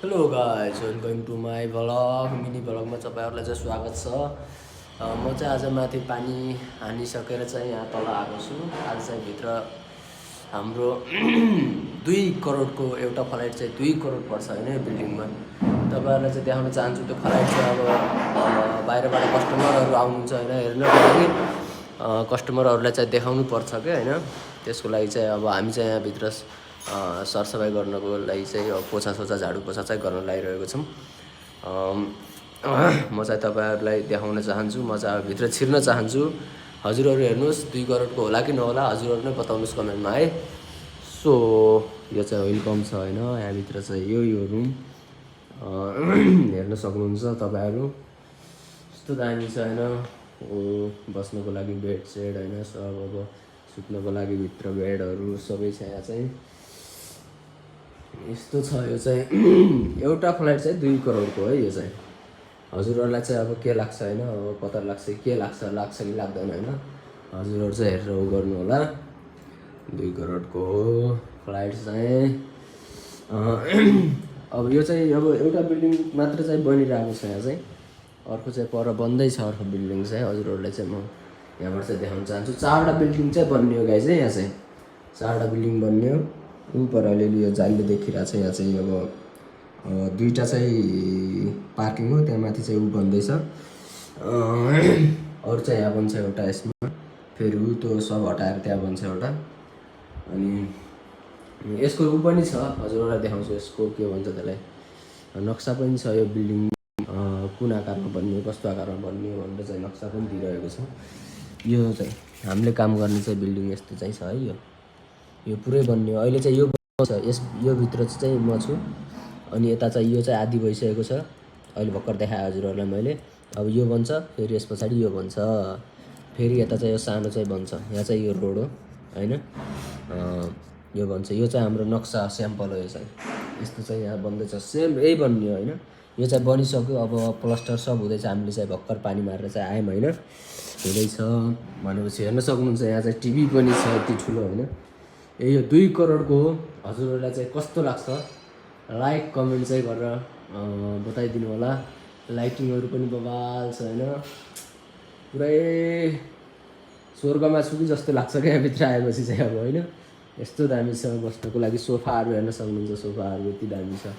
Hello guys, welcome to my vlog mini भ्लगमा तपाईँहरूलाई चाहिँ स्वागत छ। म चाहिँ आज माथि पानी हानिसकेर चाहिँ यहाँ तल आएको छु। आज चाहिँ भित्र हाम्रो 2 करोडको एउटा फ्लाइट चाहिँ 2 करोड पर्छ होइन यो बिल्डिङमा। तपाईँहरूलाई चाहिँ देखाउन चाहन्छु त्यो फ्लाइट चाहिँ अब बाहिरबाट कस्टमरहरू आउनुहुन्छ होइन हेर्नको लागि। कस्टमरहरूलाई चाहिँ देखाउनु पर्छ क्या होइन। त्यसको लागि चाहिँ अब हामी चाहिँ यहाँभित्र सरसफाइ गर्नको लागि चाहिँ अब पोछासोछा झाडु पोछा चाहिँ गर्न लागिरहेको छौँ। म चाहिँ तपाईँहरूलाई देखाउन चाहन्छु, म चाहिँ अब भित्र छिर्न चाहन्छु। हजुरहरू हेर्नुहोस् 2 करोडको होला कि नहोला, हजुरहरू नै बताउनुहोस् कमेन्टमा है। सो यो चाहिँ ओइल पम्प छ होइन, यहाँभित्र चाहिँ यो रुम हेर्न सक्नुहुन्छ तपाईँहरू। यस्तो दामी छ होइन, बस्नको लागि बेड सेड होइन, सब अब सुत्नको लागि भित्र बेडहरू सबै छ। यहाँ चाहिँ यस्तो छ यो चाहिँ एउटा फ्लाइट चाहिँ 2 करोडको है। यो चाहिँ हजुरहरूलाई चाहिँ अब के लाग्छ होइन, अब कता लाग्छ के लाग्छ कि लाग्दैन होइन, हजुरहरू चाहिँ हेरेर उ गर्नु होला। 2 करोडको हो फ्लाइट चाहिँ। अब यो चाहिँ अब एउटा बिल्डिङ मात्र चाहिँ बनिरहेको छ यहाँ चाहिँ, अर्को चाहिँ पर बन्दैछ अर्को बिल्डिङ चाहिँ। हजुरहरूलाई चाहिँ म यहाँबाट चाहिँ देखाउन चाहन्छु। 4वटा बिल्डिङ चाहिँ बन्ने गाइज है। यहाँ चाहिँ 4वटा बिल्डिङ बन्ने हो। ऊपर अलिअलि यो जालीले देखिरहेको छ। यहाँ चाहिँ अब 2टा चाहिँ पार्किङ हो, त्यहाँ माथि चाहिँ ऊ बन्दैछ। अरू चाहिँ यहाँ बन्छ एउटा यसमा, फेरि ऊ त्यो सब हटाएर त्यहाँ बन्छ एउटा। अनि यसको ऊ पनि छ, हजुरहरूलाई देखाउँछु यसको के भन्छ त्यसलाई, नक्सा पनि छ। यो बिल्डिङ कुन आकारमा बन्ने, कस्तो आकारमा बन्ने भनेर चाहिँ नक्सा पनि दिइरहेको छ। यो चाहिँ हामीले काम गर्ने चाहिँ बिल्डिङ यस्तो चाहिँ छ है। यो पुरै बन्ने हो। अहिले चाहिँ यो छ, यो भित्र चाहिँ म छु। अनि यता चाहिँ यो चाहिँ आधी भइसकेको छ, अहिले भर्खर देखाएँ हजुरहरूलाई मैले। अब यो बन्छ, फेरि यस पछाडि यो बन्छ, फेरि यता चाहिँ यो सानो चाहिँ बन्छ। यहाँ चाहिँ यो रोड हो होइन, यो बन्छ। यो चाहिँ हाम्रो नक्सा स्याम्पल हो। यो चाहिँ यस्तो चाहिँ यहाँ बन्दैछ, सेम यही बन्ने हो होइन। यो चाहिँ बनिसक्यो, अब प्लास्टर सब हुँदैछ। हामीले चाहिँ भर्खर पानी मारेर चाहिँ आयौँ होइन, हुँदैछ भनेपछि हेर्न सक्नुहुन्छ। यहाँ चाहिँ टिभी पनि छ यति ठुलो होइन। यो 2 करोडको हो। हजुरहरूलाई चाहिँ कस्तो लाग्छ लाइक कमेन्ट चाहिँ गरेर बताइदिनु होला। लाइटिङहरू पनि बवाल छ होइन, पुरै स्वर्गमा छु कि जस्तो लाग्छ क्या यहाँभित्र आएपछि चाहिँ अब होइन। यस्तो दामी छ बस्नको लागि। सोफाहरू हेर्न सक्नुहुन्छ, सोफाहरू यति दामी छ।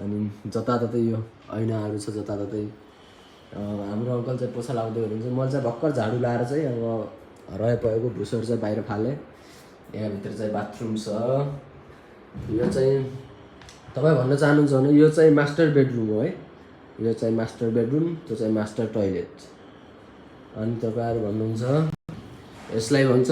अनि जताततै यो ऐनाहरू छ जताततै। हाम्रो अङ्कल चाहिँ पोछा लाउँदै हुनुहुन्छ। मैले चाहिँ भर्खर झाडु लाएर चाहिँ अब रहेको भुसहरू चाहिँ बाहिर फालेँ। यहाँभित्र चाहिँ बाथरुम छ। यो चाहिँ तपाईँ भन्न चाहनुहुन्छ भने यो चाहिँ मास्टर बेडरुम हो है। यो चाहिँ मास्टर बेडरुम, त्यो चाहिँ मास्टर टोइलेट। अनि तपाईँहरू भन्नुहुन्छ यसलाई भन्छ